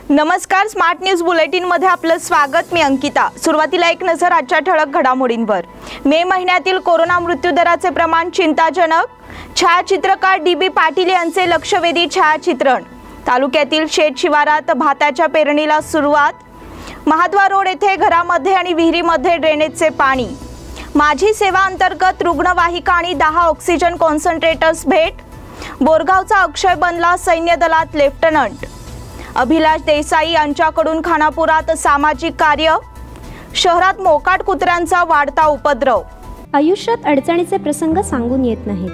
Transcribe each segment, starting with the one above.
नमस्कार, smart news bulletin मध्ये आपलं स्वागत। मी अंकिता। सुरुवातीला एक नजर आजच्या ठळक घडामोडींवर। मे महिन्यातील कोरोना मृत्यू दराचे प्रमाण चिंताजनक। छायाचित्रकार डी.बी. पाटील यांचे लक्षवेधी छायाचित्रण। तालुक्यातील शेत शिवारात भाताच्या पेरणीला सुरुवात। महाद्वार रोड येथे घरामध्ये आणि विहिरीमध्ये ड्रेनेजचे पाणी। माझी सेवा अंतर्गत रुग्णवाहिका आणि 10 ऑक्सिजन कॉन्सन्ट्रेटर्स भेट। बोरगावचा अक्षय बनला सैन्य दलात लेफ्टनंट। अभिलाष देसाई यांच्याकडून खानापुरात सामाजिक कार्य। शहरात मोकाट कुत्र्यांचा वाढता उपद्रव। आयुष्यात अडचणीचे प्रसंग सांगून येत नाहीत,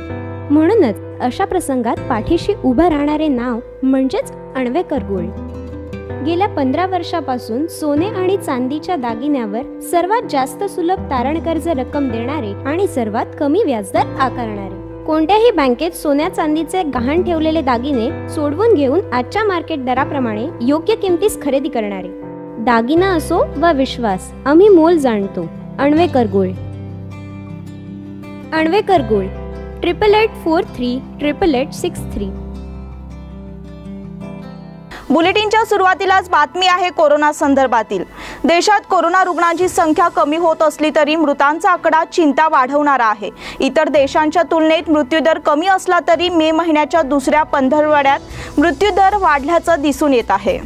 म्हणूनच अशा प्रसंगात पाठीशी उभं राहणारे नाव म्हणजेच अण्वेकर गोल्ड। गेल्या 15 वर्षापासून सोने आणि चांदीच्या दागिन्यावर सर्वात जास्त सुलभ तारण कर्ज रक्कम देणारे आणि सर्वात कमी व्याजदर आकारणारे। कोणत्याही बँकेत सोन्या चांदीचे गहाण ठेवलेले दागिने सोडवून घेऊन आजच्या मार्केट दराप्रमाणे योग्य किमतीस खरेदी करणारे। दागिना असो वा विश्वास, आम्ही मोल जाणतो। अण्वेकर गोल्ड। अण्वेकर गोल्ड 8884388863। बुलेटिनच्या सुरुवातीलाच बातमी आहे कोरोना संदर्भातील। देशात कोरोना रुग्णांची संख्या कमी होत असली तरी मृतांचा आकडा चिंता वाढवणारा आहे। इतर देशांच्या तुलनेत मृत्यूदर कमी असला तरी मे महिन्याच्या दुसऱ्या पंधरवड्यात मृत्यूदर वाढल्याचं दिसून येत आहे।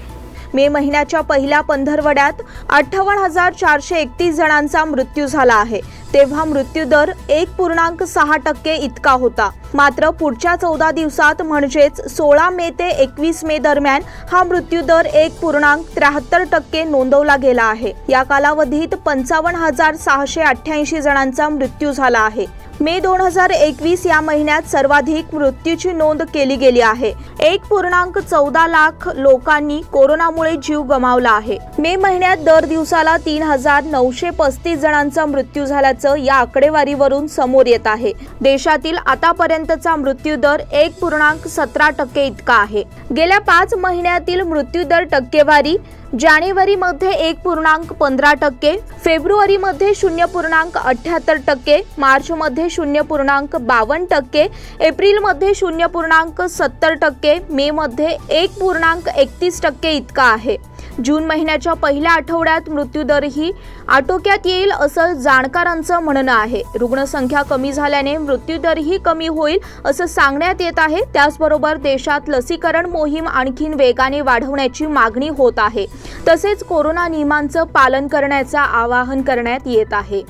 मे महिन्याच्या पहिल्या पंधरवड्यात 58,431 जणांचा मृत्यू झाला आहे, तेव्हा मृत्यूदर 1.6% इतका होता। मात्र पुढच्या 14 दिवसात म्हणजेच 16 मे ते 21 मे दरम्यान हा मृत्यूदर 1.73% नोंदवला गेला आहे। या कालावधीत 55,688 जणांचा मृत्यू झाला आहे। मे 2021 या महिन्यात सर्वाधिक मृत्यूची नोंद केली गेली आहे। 1.14 लाख लोकांनी कोरोनामुळे जीव गमावला आहे। मे महिन्यात दर दिवसाला 3,935 जणांचा मृत्यू झाल्याचं या आकडेवारीवरून समोर येत आहे। देशातील आतापर्यंतचा मृत्यूदर 1.17% इतका आहे। गेल्या 5 महिन्यातील मृत्यूदर टक्केवारी: जानेवारीमध्ये 1.15%, फेब्रुवारीमध्ये 0.78%, मार्चमध्ये 0.52%, एप्रिलमध्ये 0.70%, मे मध्ये 1.31% इतका आहे। जून महिन्याच्या पहिल्या आठवड्यात मृत्यूदरही आटोक्यात येईल असं जाणकारांचं म्हणणं आहे। रुग्णसंख्या कमी झाल्याने मृत्यूदरही कमी होईल असं सांगण्यात येत आहे। त्याचबरोबर देशात लसीकरण मोहीम आणखीन वेगाने वाढवण्याची मागणी होत आहे। तसेच कोरोना नियमांचं पालन करण्याचं आवाहन करण्यात येत आहे।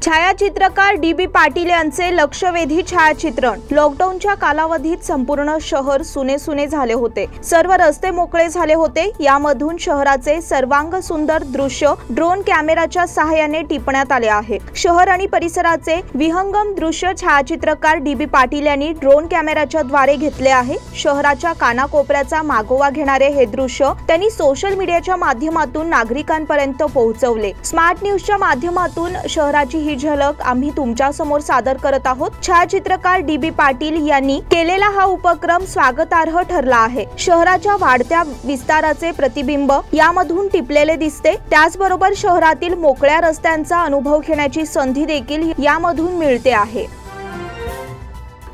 छायाचित्रकार डी.बी. पाटील यांचे लक्षवेधी छायाचित्रण। लॉकडाऊनच्या कालावधीत संपूर्ण शहर सुने झाले होते। सर्व रस्ते मोकळे झाले होते। यामधून शहराचे सर्वांग सुंदर दृश्य ड्रोन कॅमेराच्या सहाय्याने टिपण्यात आले आहे। शहर आणि परिसराचे विहंगम दृश्य छायाचित्रकार डी.बी. पाटील यांनी ड्रोन कॅमेराच्या द्वारे घेतले आहे। शहराच्या कानाकोपऱ्याचा मागोवा घेणारे हे दृश्य त्यांनी सोशल मीडियाच्या माध्यमातून नागरिकांपर्यंत पोहोचवले। स्मार्ट न्यूजच्या माध्यमातून शहराची ही झलक आम्ही तुमच्या समोर सादर करत आहोत। छायाचित्रकार डी.बी. पाटील यांनी केलेला हा उपक्रम स्वागतार्ह ठरला आहे। शहराच्या वाढत्या विस्ताराचे प्रतिबिंब यामधून टिपलेले दिसते। त्याचबरोबर शहरातील मोकळ्या रस्त्यांचा अनुभव घेण्याची संधी देखील यामधून मिळते आहे।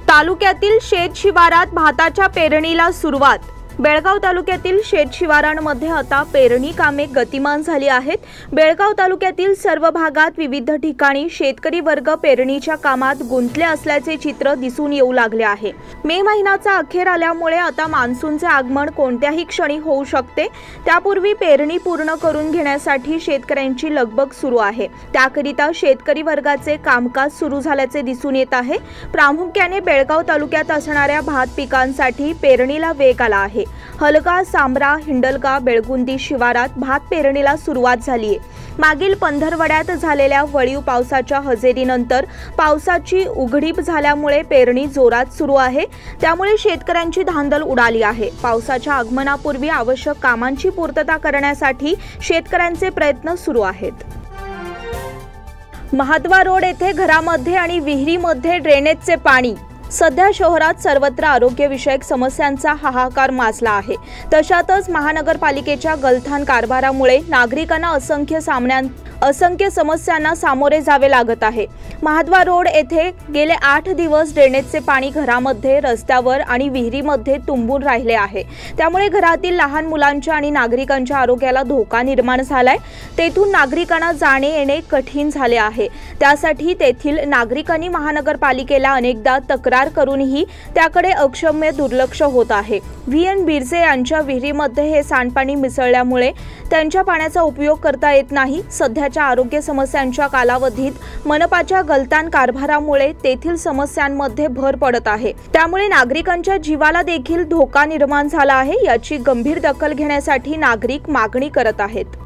तालुक्यातील शेत शिवारात भाताच्या पेरणीला सुरुवात। बेळगाव तालुक्यातील शेत शिवारांमध्ये आता पेरणी कामे गतिमान झाली आहेत। बेळगाव तालुक्यातील सर्व भागात विविध ठिकाणी शेतकरी वर्ग पेरणीच्या कामात गुंतले असल्याचे चित्र दिसून येऊ लागले आहे। मे महिन्याचा अखेर आल्यामुळे आता मान्सूनचे आगमन कोणत्याही क्षणी होऊ शकते। त्यापूर्वी पेरणी पूर्ण करून घेण्यासाठी शेतकऱ्यांची लगबग सुरू आहे। त्याकरिता शेतकरी वर्गाचे कामकाज सुरू झाल्याचे दिसून येत आहे। प्रामुख्याने बेळगाव तालुक्यात असणाऱ्या भात पिकांसाठी पेरणीला वेग आला आहे। हलगा, सांब्रा, हिंडलगा, बेळगुंदी शिवारात भात पेरणीला सुरुवात झाली आहे। मागील पंधरवड्यात झालेल्या वळीव पावसाच्या हजेरीनंतर पावसाची उघडीप झाल्यामुळे पेरणी जोरात सुरू आहे। त्यामुळे शेतकऱ्यांची धांदल उडाली आहे। पावसाच्या आगमनापूर्वी आवश्यक कामांची पूर्तता करण्यासाठी शेतकऱ्यांचे प्रयत्न सुरू आहेत। महाद्वार रोड येथे घरामध्ये आणि विहिरीमध्ये ड्रेनेजचे पाणी। सध्या शहरात सर्वत्र आरोग्यविषयक समस्यांचा हाहाकार माजला आहे। तशातच महानगरपालिकेच्या गलथान कारभारामुळे नागरिकांना असंख्य समस्यांना सामोरे जावे लागत आहे। महाद्वार रोड येथे गेले 8 दिवस ड्रेनेजचे पाणी घरामध्ये, रस्त्यावर आणि विहिरीमध्ये तुंबून राहिले आहे। त्यामुळे घरातील लहान मुलांच्या आणि नागरिकांच्या आरोग्याला धोका निर्माण झालाय। तेथून नागरिकांना जाणे येणे कठीण झाले आहे। त्यासाठी तेथील नागरिकांनी महानगरपालिकेला अनेकदा तक्रार करूनही त्याकडे अक्षम्य दुर्लक्ष होत आहे। व्ही.एन. बिरसे यांच्या विहिरीमध्ये हे सांडपाणी मिसळल्यामुळे त्यांच्या पाण्याचा उपयोग करता येत नाही। सध्याच्या आरोग्य समस्यांच्या कालावधीत मनपाच्या गलथान कारभारामुळे तेथील समस्यांमध्ये भर पडत आहे। त्यामुळे नागरिकांच्या जीवाला देखील धोका निर्माण झाला आहे। याची गंभीर दखल घेण्यासाठी नागरिक मागणी करत आहेत।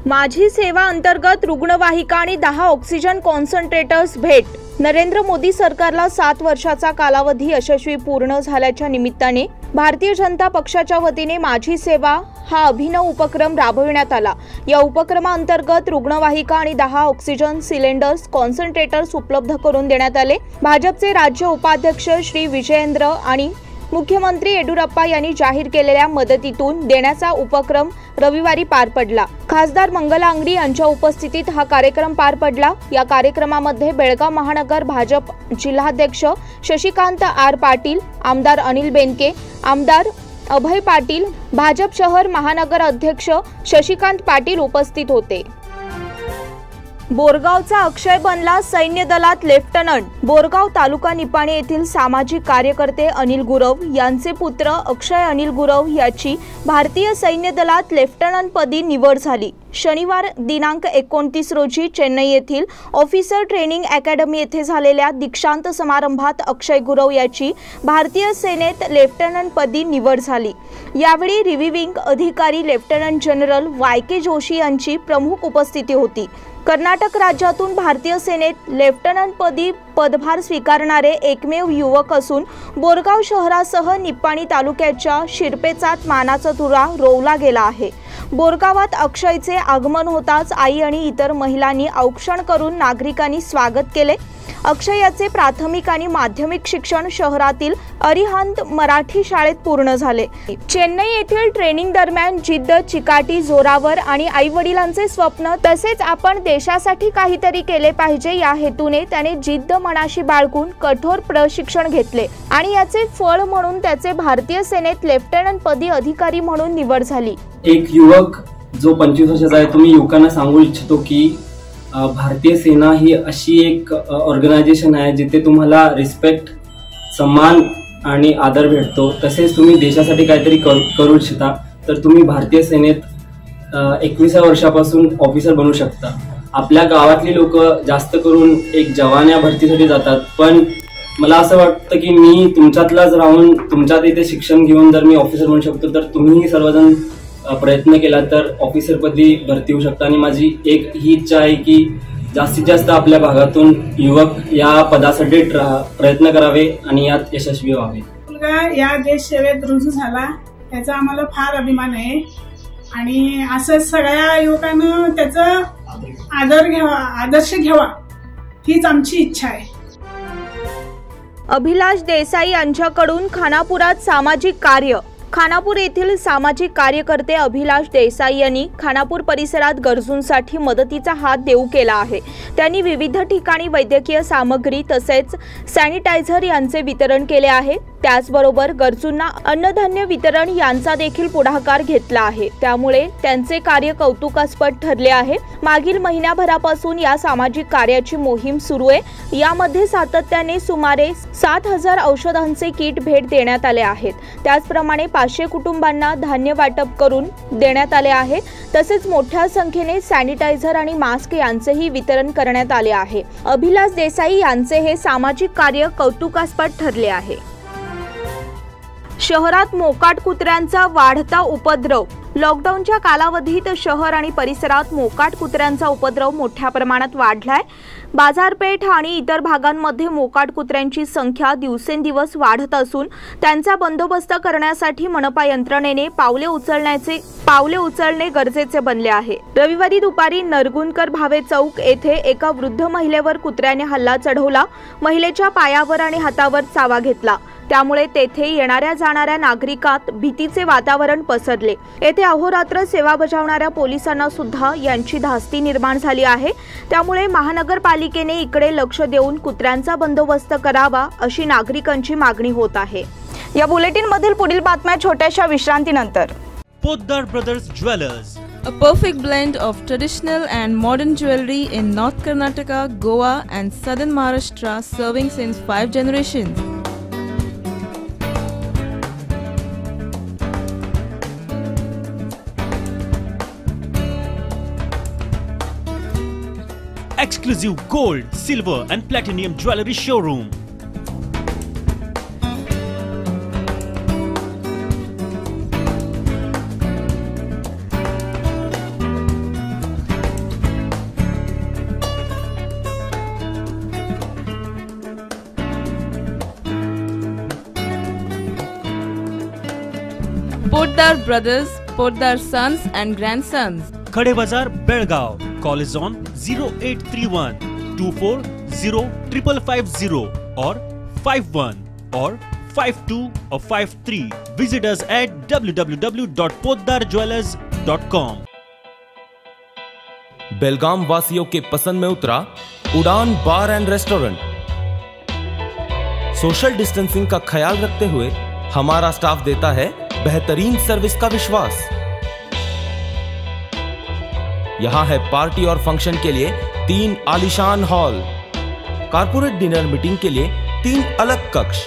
माझी सेवा अंतर्गत रुग्णवाहिका आणि 10 ऑक्सिजन कॉन्सन्ट्रेटर्स भेट। नरेंद्र मोदी सरकारला 7 वर्षाचा कालावधी यशस्वी पूर्ण झाल्याच्या निमित्ताने भारतीय जनता पक्षाच्या वतीने माझी सेवा हा अभिनव उपक्रम राबविण्यात आला। या उपक्रमाअंतर्गत रुग्णवाहिका आणि 10 ऑक्सिजन सिलेंडर्स कॉन्सन्ट्रेटर्स उपलब्ध करून देण्यात आले। भाजपचे राज्य उपाध्यक्ष श्री विजयेंद्र आणि मुख्यमंत्री येडियुरप्पा यांनी जाहीर केलेल्या मदतीतून देण्याचा उपक्रम रविवारी पार पडला। खासदार मंगला अंगडी यांच्या उपस्थितीत हा कार्यक्रम पार पडला। या कार्यक्रमामध्ये बेळगाव महानगर भाजप जिल्हाध्यक्ष शशिकांत आर पाटील, आमदार अनिल बेनके, आमदार अभय पाटील, भाजप शहर महानगर अध्यक्ष शशिकांत पाटील उपस्थित होते। बोरगावचा अक्षय बनला सैन्य दलात लेफ्टनंट। बोरगाव तालुका निपाणी येथील सामाजिक कार्यकर्ते अनिल गुरव यांचे पुत्र अक्षय अनिल गुरव याची भारतीय सैन्य दलात लेफ्टनंट पदी निवड झाली। शनिवार दिनांक 29 रोजी चेन्नई येथील ऑफिसर ट्रेनिंग अकॅडमी येथे झालेल्या दीक्षांत समारंभात अक्षय गुरव याची भारतीय सेनेत लेफ्टनंट पदी निवड झाली। यावेळी रिव्हिविंग अधिकारी लेफ्टनंट जनरल वाय.के. जोशी यांची प्रमुख उपस्थिती होती। कर्नाटक राज्यातून भारतीय सेनेत लेफ्टनंट पदी पदभार स्वीकारणारे एकमेव युवक असून बोरगाव शहरासह निपाणी तालुक्याच्या शिरपेचात मानाचा तुरा रोवला गेला आहे। बोरगावात अक्षयचे आगमन होताच आई आणि इतर महिलांनी औक्षण करून नागरिकांनी स्वागत केले। अक्षय याचे प्राथमिक आणि माध्यमिक शिक्षण शहरातील अरिहंत मराठी शाळेत पूर्ण झाले। चेन्नई येथील ट्रेनिंग दरम्यान जिद्द, चिकाटी, जोरावर आणि आई-वडिलांचे स्वप्न तसेच आपण देशासाठी काहीतरी केले पाहिजे या हेतूने त्याने जिद्द मनाशी बाळगून कठोर प्रशिक्षण घेतले आणि याचे फळ म्हणून त्याचे भारतीय सेनेत लेफ्टनंट पदी अधिकारी म्हणून निवड झाली। एक युवक जो 25 वर्षाचा आहे, तुम्ही युवकांना सांगू इच्छितो की भारतीय सेना ही अशी एक ऑर्गनायझेशन आहे जिथे तुम्हाला रिस्पेक्ट, सम्मान आणि आदर भेटतो। तसेच तुम्ही देशासाठी काहीतरी करू इच्छिता तर तुम्ही भारतीय सेनेत 21व्या वर्षापासून ऑफिसर बनू शकता। आपल्या गावातली लोक जास्त करून एक जवान या भरतीसाठी जातात, पण मला असं वाटतं की मी तुमच्यातलाच राहून तुमच्यात इथे शिक्षण घेऊन जर मी ऑफिसर बनू शकतो तर तुम्हीही सर्वजण प्रयत्न केला तर ऑफिसरपदी भरती होऊ शकता। आणि माझी एक ही इच्छा आहे की जास्तीत जास्त आपल्या भागातून युवक या पदासाठी प्रयत्न करावे आणि यात यशस्वी व्हावे। मुलगा या देश सेवेत रुजू झाला याचा आम्हाला फार अभिमान आहे आणि असंच सगळ्या युवकांना त्याचा आदर्श घ्यावा हीच आमची इच्छा आहे। अभिलाष देसाई यांच्याकडून खानापुरात सामाजिक कार्य। खानापूर येथील सामाजिक कार्यकर्ते अभिलाष देसाई यांनी खानापूर परिसरात गरजूंसाठी मदतीचा हात देऊ केला आहे। त्यांनी विविध ठिकाणी वैद्यकीय सामग्री तसेच सॅनिटायझर यांचे वितरण केले आहे। त्याचबरोबर गरजूंना अन्नधान्य वितरण यांचा देखील पुढाकार घेतला आहे। त्यामुळे त्यांचे कार्य कौतुकास्पद ठरले आहे। मागील महिन्याभरापासून या सामाजिक कार्याची मोहीम सुरू आहे। यामध्ये सातत्याने सुमारे 7000 औषधांचे किट भेट देण्यात आले आहेत। त्याचप्रमाणे 500 कुटुंबांना धान्य वाटप करून देण्यात आले आहे। तसेच मोठ्या संख्येने सॅनिटायझर आणि मास्क यांचेही वितरण करण्यात आले आहे। अभिलाष देसाई यांचे हे सामाजिक कार्य कौतुकास्पद ठरले आहे। शहरात मोकाट कुत्र्यांचा वाढता उपद्रव। लॉकडाऊनच्या कालावधीत शहर आणि परिसरात मोकाट कुत्र्यांचा उपद्रव मोठ्या प्रमाणात वाढलाय। बाजारपेठ आणि इतर भागांमध्ये मोकाट कुत्र्यांची संख्या दिवसेंदिवस वाढत असून त्यांचा बंदोबस्त करण्यासाठी मनपा यंत्रणेने पावले उचलणे गरजेचे बनले आहे। रविवारी दुपारी नरगुंदकर भावे चौक येथे एका वृद्ध महिलेवर कुत्र्याने हल्ला चढवला। महिलेच्या पायावर आणि हातावर चावा घेतला, त्यामुळे तेथे येणाऱ्या जाणाऱ्या नागरिकांत भीतीचे वातावरण पसरले। येथे अहोरात्र सेवा बजावणाऱ्या पोलिसांना सुद्धा यांची धास्ती निर्माण झाली आहे। त्यामुळे महानगरपालिकेने इकडे लक्ष देऊन कुत्र्यांचा बंदोबस्त करावा अशी नागरिकांची मागणी होत आहे। या बुलेटिन मधील पुढील बातम्या छोट्याशा विश्रांतीनंतर। Poddar Brothers Jewelers, a perfect blend of traditional and modern jewelry in North Karnataka, Goa and Southern Maharashtra, serving since 5 generations. exclusive gold, silver and platinum jewelry showroom. Poddar Brothers, Poddar Sons and Grandsons. Khade Bazar, Belgaum. Call is on 0831 240 or 51 or 52 or 53. Visit us at www.poddarjewelers.com. बेलगाम वासियों के पसंद में उतरा उड़ान बार end restaurant. Social distancing का ख्याल रखते हुए हमारा स्टाफ देता है बेहतरीन सर्विस का विश्वास। यहां है पार्टी और फंक्शन के लिए 3 आलीशान हॉल, कारपोरेट डिनर मीटिंग के लिए 3 अलग कक्ष,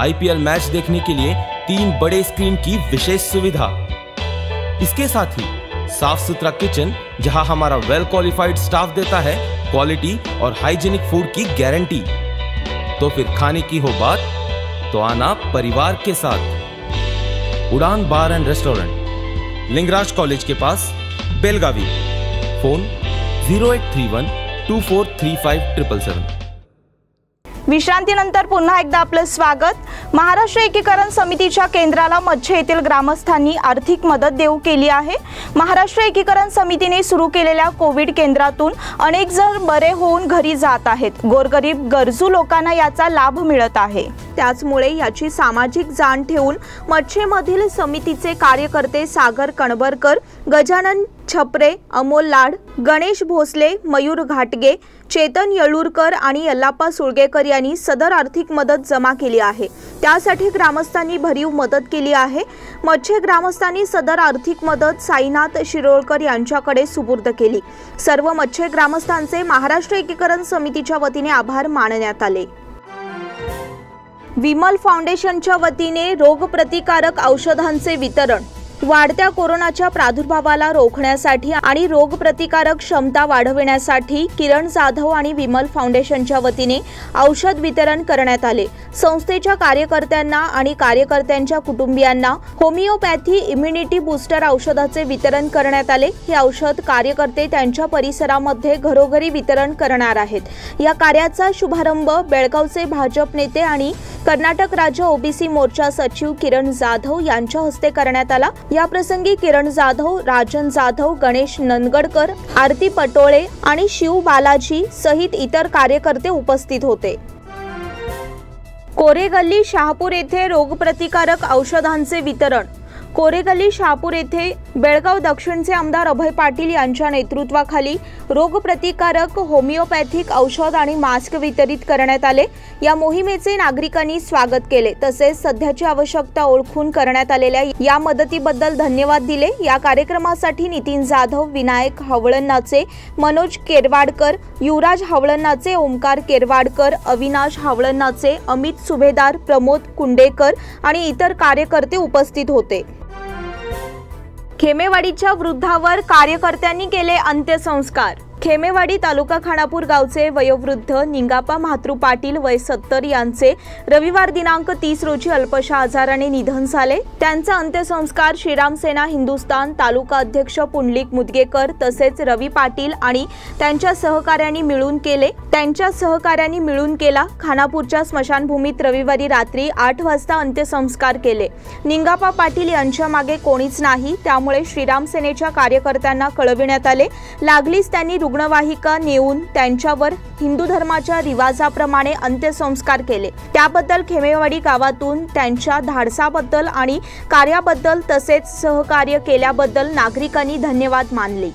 आईपीएल मैच देखने के लिए 3 बड़े स्क्रीन की विशेष सुविधा। इसके साथ ही साफ सुथरा किचन जहां हमारा वेल क्वालिफाइड स्टाफ देता है क्वालिटी और हाइजीनिक फूड की गारंटी। तो फिर खाने की हो बात तो आना परिवार के साथ। उड़ान बार एंड रेस्टोरेंट, लिंगराज कॉलेज के पास, बेलगावी। फोन 0831 2435 विश्रांतीनंतर पुन्हा एकदा आपलं स्वागत। महाराष्ट्र एकीकरण समितीच्या केंद्राला मच्छे येथील ग्रामस्थांनी आर्थिक मदत देऊ केली आहे। महाराष्ट्र एकीकरण समितीने सुरू केलेल्या कोविड केंद्रातून अनेक जण बरे होऊन घरी जात आहेत। गोरगरीब गरजू लोकांना याचा लाभ मिळत आहे। त्याचमुळे याची सामाजिक जाण ठेवून मच्छेमधील समितीचे कार्यकर्ते सागर कणबरकर, गजानन छपरे, अमोल लाड, गणेश भोसले, मयूर घाटगे, चेतन येळूरकर आणि यल्लाप्पा सुळगेकर यांनी सदर आर्थिक मदत जमा केली आहे। त्यासाठी ग्रामस्थांनी भरीव मदत केली आहे। मच्छे ग्रामस्थांनी सदर आर्थिक मदत साईनाथ शिरोळकर यांच्याकडे सुपूर्द केली। सर्व मच्छे ग्रामस्थांचे महाराष्ट्र एकीकरण समितीच्या वतीने आभार मानण्यात आले। विमल फाउंडेशनच्या वतीने रोगप्रतिकारक औषधांचे वितरण। वाढत्या कोरोनाच्या प्रादुर्भावाला रोखण्यासाठी आणि रोगप्रतिकारक क्षमता वाढविण्यासाठी किरण जाधव आणि विमल फाउंडेशनच्या वतीने औषध वितरण करण्यात आले। संस्थेच्या कार्यकर्त्यांना आणि कार्यकर्त्यांच्या कुटुंबियांना होमिओपॅथी इम्युनिटी बूस्टर औषधाचे वितरण करण्यात आले। हे औषध कार्यकर्ते त्यांच्या परिसरामध्ये घरोघरी वितरण करणार आहेत। या कार्याचा शुभारंभ बेळगावचे भाजप नेते आणि कर्नाटक राज्य ओबीसी मोर्चा सचिव किरण जाधव यांच्या हस्ते करण्यात आला। या प्रसंगी किरण जाधव, राजन जाधव, गणेश नंदगडकर, आरती पटोळे आणि शिव बालाजी सहित इतर कार्यकर्ते उपस्थित होते। कोरेगल्ली शहापूर येथे रोगप्रतिकारक औषधांचे वितरण। कोरेगल्ली शहापूर येथे बेळगाव दक्षिणचे आमदार अभय पाटील यांच्या नेतृत्वाखाली रोगप्रतिकारक होमिओपॅथिक औषध आणि मास्क वितरित करण्यात आले। या मोहिमेचे नागरिकांनी स्वागत केले, तसेच सध्याची आवश्यकता ओळखून करण्यात आलेल्या या मदतीबद्दल धन्यवाद दिले। या कार्यक्रमासाठी नितीन जाधव, विनायक हावळणाचे, मनोज केरवाडकर, युवराज हावळणाचे, ओमकार केरवाडकर, अविनाश हावळणाचे, अमित सुभेदार, प्रमोद कुंडेकर आणि इतर कार्यकर्ते उपस्थित होते। खेमेवाडीच्या वृद्धावर कार्यकर्त्यांनी केले अंत्यसंस्कार। खेमेवाडी तालुका खानापूर गावचे वयोवृद्ध निंगाप्पा म्हात्रू पाटील वय 70 यांचे रविवार दिनांक 30 रोजी अल्पशा आजाराने निधन झाले। त्यांचा अंत्यसंस्कार श्रीराम सेना हिंदुस्थान तालुका अध्यक्ष पुंडलिक मुदगेकर तसेच रवी पाटील आणि त्यांच्या सहकाऱ्यांनी मिळून केला। खानापूरच्या स्मशानभूमीत रविवारी रात्री 8 वाजता अंत्यसंस्कार केले। निंगाप्पा पाटील यांच्या मागे कोणीच नाही, त्यामुळे श्रीराम सेनेच्या कार्यकर्त्यांना कळविण्यात आले। लागलीच त्यांनी रुग्णवाहिका नेऊन त्यांच्यावर हिंदू धर्माच्या रिवाजाप्रमाणे अंत्यसंस्कार केले। त्याबद्दल खेमेवाडी गावातून त्यांच्या धाडसाबद्दल आणि कार्याबद्दल तसेच सहकार्य केल्याबद्दल नागरिकांनी धन्यवाद मानले।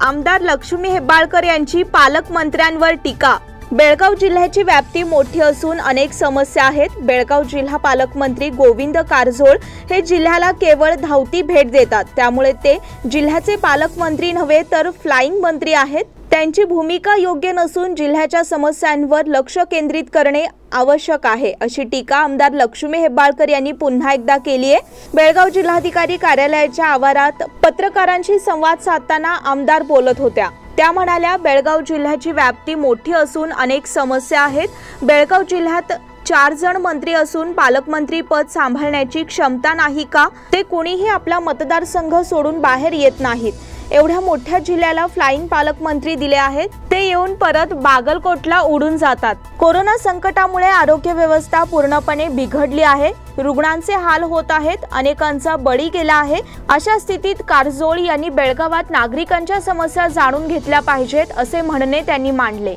आमदार लक्ष्मी हेब्बाळकर यांची पालकमंत्र्यांवर टीका। बेळगाव जिल्ह्याची व्याप्ती मोठी असून अनेक समस्या आहेत। बेळगाव जिल्हा पालकमंत्री गोविंद कारजोळ हे जिल्ह्याला केवळ धावती भेट देतात, त्यामुळे ते जिल्ह्याचे पालकमंत्री नव्हे तर फ्लाइंग मंत्री आहेत। त्यांची भूमिका योग्य नसून जिल्ह्याच्या समस्यांवर लक्ष केंद्रित करणे आवश्यक आहे, अशी टीका आमदार लक्ष्मी हेब्बाळकर यांनी पुन्हा एकदा केली आहे। बेळगाव जिल्हाधिकारी कार्यालयाच्या आवारात पत्रकारांशी संवाद साधताना आमदार बोलत होत्या। त्या म्हणाल्या, बेळगाव जिल्ह्याची व्याप्ती मोठी असून अनेक समस्या आहेत। बेळगाव जिल्ह्यात 4 जण मंत्री असून पालकमंत्री पद सांभाळण्याची क्षमता नाही का? ते कोणीही आपला मतदारसंघ सोडून बाहेर येत नाहीत। एवढ्या मोठ्या जिल्ह्याला फ्लाइंग पालकमंत्री दिले आहेत, ते येऊन परत बागलकोटला उडून जातात। कोरोना संकटामुळे आरोग्य व्यवस्था पूर्णपणे बिघडली आहे, रुग्णांचे हाल होत आहेत, अनेकांचा बळी गेला आहे। अशा स्थितीत कारजोळ यांनी बेळगावात नागरिकांच्या समस्या जाणून घेतल्या पाहिजेत, असे म्हणणे त्यांनी मांडले।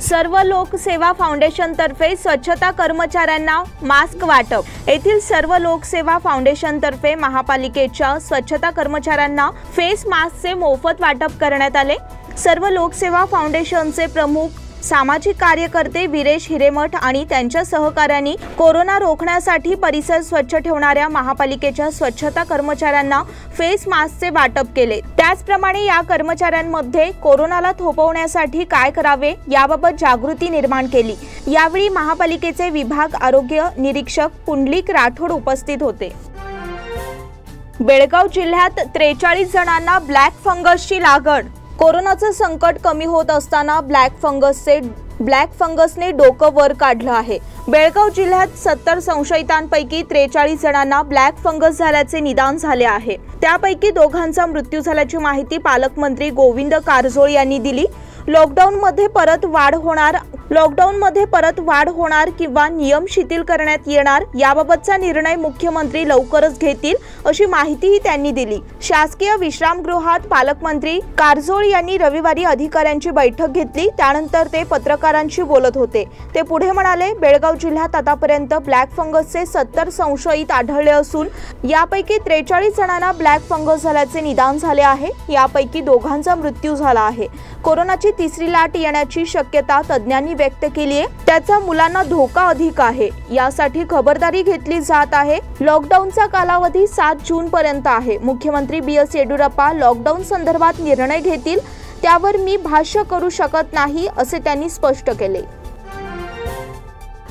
सर्व लोकसेवा फाउंडेशनतर्फे स्वच्छता कर्मचाऱ्यांना मास्क वाटप। येथील सर्व लोकसेवा फाउंडेशनतर्फे महापालिकेच्या स्वच्छता कर्मचाऱ्यांना फेस मास्कचे मोफत वाटप करण्यात आले। सर्व लोकसेवा फाउंडेशनचे प्रमुख सामाजिक कार्यकर्ते वीरेश हिरेमठ आणि त्यांच्या सहकाऱ्यांनी कोरोना रोखण्यासाठी परिसर स्वच्छ ठेवणाऱ्या महापालिकेच्या स्वच्छता कर्मचाऱ्यांना फेस मास्कचे वाटप केले। त्याचप्रमाणे या कर्मचाऱ्यांमध्ये कोरोनाला थोपवण्यासाठी काय करावे याबाबत जागृती निर्माण केली। यावेळी महापालिकेचे विभाग आरोग्य निरीक्षक पुंडलिक राठोड उपस्थित होते। बेळगाव जिल्ह्यात 43 जणांना ब्लॅक फंगसची लागण। कोरोनाचं संकट कमी होत असताना ब्लॅक फंगसने डोकं वर काढलं आहे। बेळगाव जिल्ह्यात 70 संशयितांपैकी 43 जणांना ब्लॅक फंगस झाल्याचे निदान झाले आहे। त्यापैकी 2घांचा मृत्यू झाल्याची माहिती पालकमंत्री गोविंद कारजोळ यांनी दिली। लॉकडाऊनमध्ये परत वाढ होणार किंवा नियम शिथिल करण्यात येणार याबाबतचा निर्णय मुख्यमंत्री लवकरच घेतील, अशी माहितीही त्यांनी दिली। शासकीय विश्रामगृहात पालकमंत्री कारजोळ यांनी रविवारी अधिकाऱ्यांची बैठक घेतली, त्यानंतर ते पत्रकारांशी बोलत होते। ते पुढे म्हणाले, बेळगाव जिल्ह्यात आतापर्यंत ब्लॅक फंगसचे 70 संशयित आढळले असून यापैकी 43 जणांना ब्लॅक फंगस झाल्याचे निदान झाले आहे। यापैकी 2घांचा मृत्यू झाला आहे। कोरोनाची 3री लाट येण्याची शक्यता तज्ज्ञांनी व्यक्त केली आहे। त्याचा मुलांना धोका अधिक आहे, यासाठी खबरदारी घेतली जात आहे। लॉकडाऊनचा कालावधी 7 जून पर्यंत आहे। मुख्यमंत्री BS येडियुरप्पा लॉकडाऊन संदर्भात निर्णय घेतील, त्यावर मी भाष्य करू शकत नाही, असे त्यांनी स्पष्ट केले।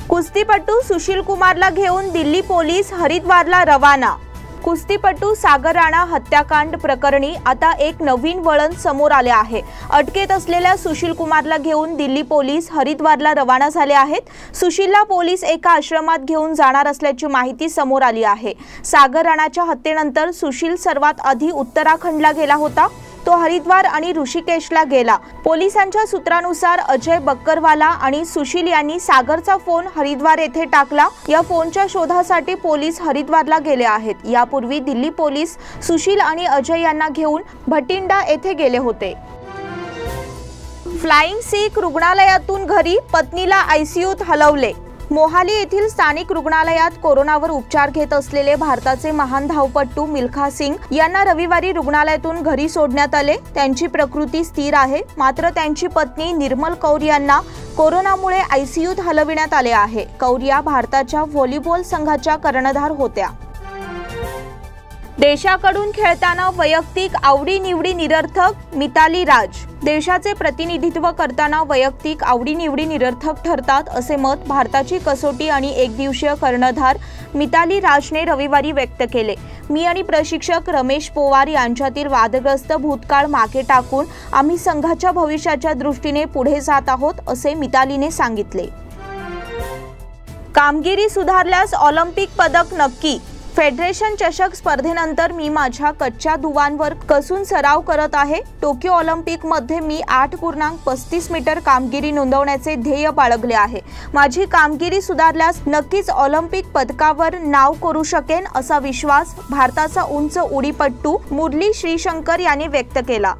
कुस्तीपटू सुशील कुमारला घेऊन दिल्ली पोलीस हरिद्वारला रवाना। कुस्तीपटू सागर राणा हत्याकांड प्रकरणी आता एक नवीन वळण समोर आले आहे। अटकेत असलेल्या सुशील कुमारला घेऊन दिल्ली पोलीस हरिद्वारला रवाना झाले आहेत। सुशीलला पोलीस एका आश्रमात घेऊन जाणार असल्याची माहिती समोर आली आहे। सागर राणाच्या हत्येनंतर सुशील सर्वात आधी उत्तराखंडला गेला होता। तो हरिद्वार आणि ऋषिकेशला गेला। पोलिसांच्या सूत्रानुसार अजय बक्करवाला आणि सुशील यांनी सागरचा फोन हरिद्वार येथे टाकला। या फोनच्या शोधासाठी पोलीस हरिद्वारला गेले आहेत। यापूर्वी दिल्ली पोलीस सुशील आणि अजय यांना घेऊन भटिंडा येथे गेले होते। फ्लाइंग सिख रुग्णालयातून घरी, पत्नीला ICUत हलवले। मोहाली येथील स्थानिक रुग्णालयात कोरोनावर उपचार घेत असलेले भारताचे महान धावपटू मिल्खा सिंग यांना रविवारी रुग्णालयातून घरी सोडण्यात आले। त्यांची प्रकृती स्थिर आहे, मात्र त्यांची पत्नी निर्मल कौर यांना कोरोनामुळे ICUत हलविण्यात आले आहे। कौर या भारताच्या व्हॉलीबॉल संघाच्या कर्णधार होत्या। देशाकडून खेळताना वैयक्तिक आवडीनिवडी निरर्थक, मिताली राज. देशाचे प्रतिनिधित्व करताना वैयक्तिक आवडीनिवडी निरर्थक ठरतात असे मत भारताची कसोटी आणि एकदिवसीय कर्णधार मिताली राजने रविवारी व्यक्त केले. मी आणि प्रशिक्षक रमेश पोवार यांच्यातील वादग्रस्त भूतकाळ मागे टाकून आम्ही संघाच्या भविष्याच्या दृष्टीने पुढे जात आहोत असे मितालीने सांगितले. कामगिरी सुधारल्यास ऑलिम्पिक पदक नक्की. फेडरेशन चषक स्पर्धेनंतर मी माझ्या कच्च्या दुवांवर कसून सराव करत आहे. टोकियो ऑलिम्पिकमध्ये मी 8.35 मीटर कामगिरी नोंदवण्याचे ध्येय बाळगले आहे. माझी कामगिरी सुधारल्यास नक्कीच ऑलिम्पिक पदकावर नाव करू शकेन असा विश्वास भारताचा उंच उडीपट्टू मुरली श्रीशंकर यांनी व्यक्त केला.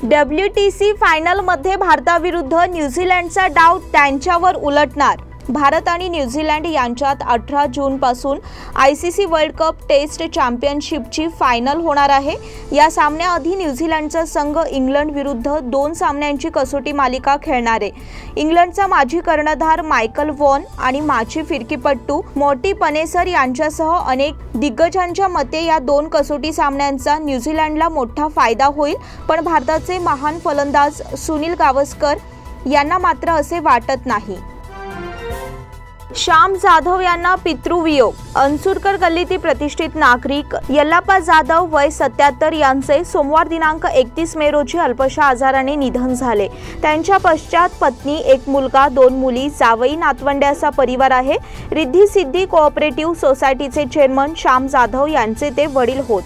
WTC फायनलमध्ये भारताविरुद्ध न्यूझीलंडचा डाव त्यांच्यावर उलटणार. भारत आणि न्यूझीलंड यांच्यात 18 जूनपासून ICC वर्ल्ड कप टेस्ट चॅम्पियनशिपची फायनल होणार आहे. या सामन्याआधी न्यूझीलंडचा संघ इंग्लंड विरुद्ध 2 सामन्यांची कसोटी मालिका खेळणार आहे. इंग्लंडचा माजी कर्णधार मायकल वॉन आणि माजी फिरकीपटू मॉर्टी पनेसर यांच्यासह अनेक दिग्गजांच्या मते या 2 कसोटी सामन्यांचा न्यूझीलंडला मोठा फायदा होईल. पण भारताचे महान फलंदाज सुनील गावस्कर यांना मात्र असे वाटत नाही. श्याम जाधव यांना पितृवियोग. अंसुरकर गल्लीतील प्रतिष्ठित नागरिक यल्लाप्पा जाधव वय 77 यांचे सोमवार दिनांक 31 मे रोजी अल्पशा आजाराने निधन झाले. त्यांच्या पश्चात पत्नी, 1 मुलगा, 2 मुली, जावई, नातवंडे असा परिवार आहे. रिद्धी सिद्धी कोऑपरेटिव्ह सोसायटीचे चेअरमन श्याम जाधव यांचे ते वडील होत.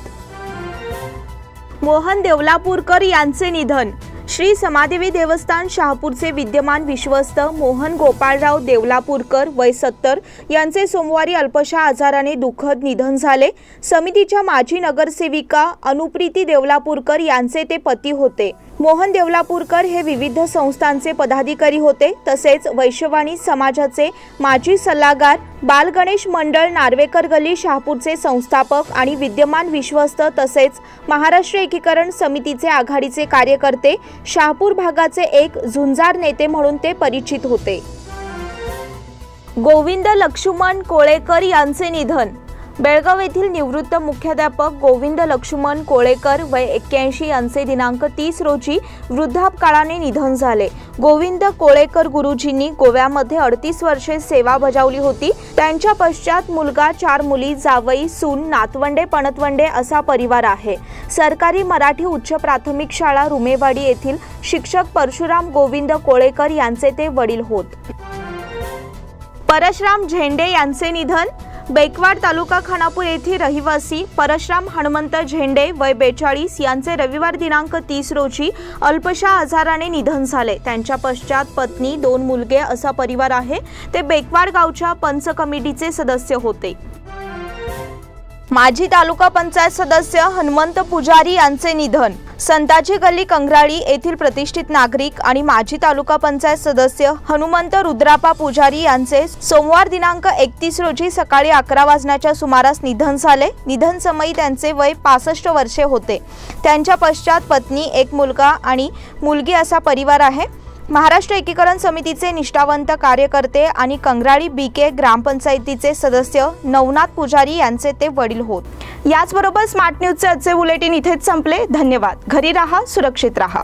मोहन देवलापूरकर यांचे निधन. श्री समादेवी देवस्थान शहापूरचे विद्यमान विश्वस्त मोहन गोपाळराव देवलापूरकर वय 70 यांचे सोमवारी अल्पशा आजाराने दुःखद निधन झाले. समितीच्या माजी नगरसेविका अनुप्रीती देवलापूरकर यांचे ते पती होते. मोहन देवलापूरकर हे विविध संस्थांचे पदाधिकारी होते. तसेच वैश्यवाणी समाजाचे माजी सल्लागार, बाल गणेश मंडळ नार्वेकर गल्ली शहापूरचे संस्थापक आणि विद्यमान विश्वस्त तसेच महाराष्ट्र एकीकरण समितीचे आघाडीचे कार्यकर्ते, शहापूर भागाचे एक झुंजार नेते म्हणून ते परिचित होते. गोविंद लक्ष्मण कोळेकर यांचे निधन. बेळगाव येथील निवृत्त मुख्याध्यापक गोविंद लक्ष्मण कोळेकर वय 81 यांचे दिनांक 30 रोजी वृद्धापकाळाने निधन झाले. गोविंद कोळेकर गुरुजींनी गोव्यामध्ये 38 वर्षे सेवा बजावली होती. त्यांच्या पश्चात मुलगा, 4 मुली, जावई, सून, नातवंडे, पणतवंडे असा परिवार आहे. सरकारी मराठी उच्च प्राथमिक शाळा रुमेवाडी येथील शिक्षक परशुराम गोविंद कोळेकर यांचे ते वडील होत. परशुराम झेंडे यांचे निधन. बेकवाड तालुका खानापूर येथील रहिवासी परशुराम हनुमंत झेंडे वय 42 यांचे रविवार दिनांक 30 रोजी अल्पशा आजाराने निधन झाले. त्यांच्या पश्चात पत्नी, 2 मुलगे असा परिवार आहे. ते बेकवाड गावच्या पंच कमिटीचे सदस्य होते. माजी तालुका पंचायत सदस्य हनुमंत पुजारी यांचे निधन. संताजी गल्ली कंगराळी येथील प्रतिष्ठित नागरिक आणि माजी तालुका पंचायत सदस्य हनुमंत रुद्रापा पुजारी यांचे सोमवार दिनांक 31 रोजी सकाळी 11 वाजण्याच्या सुमारास निधन झाले. निधन समयी त्यांचे वय 65 वर्षे होते. त्यांच्या पश्चात पत्नी, 1 मुलगा आणि मुलगी असा परिवार आहे. महाराष्ट्र एकीकरण समितीचे निष्ठावंत कार्यकर्ते आणि कंगराळी BK ग्रामपंचायतीचे सदस्य नवनाथ पुजारी यांचे ते वडील होत. याचबरोबर स्मार्ट न्यूजचे आजचे बुलेटिन इथेच संपले. धन्यवाद. घरी राहा, सुरक्षित राहा.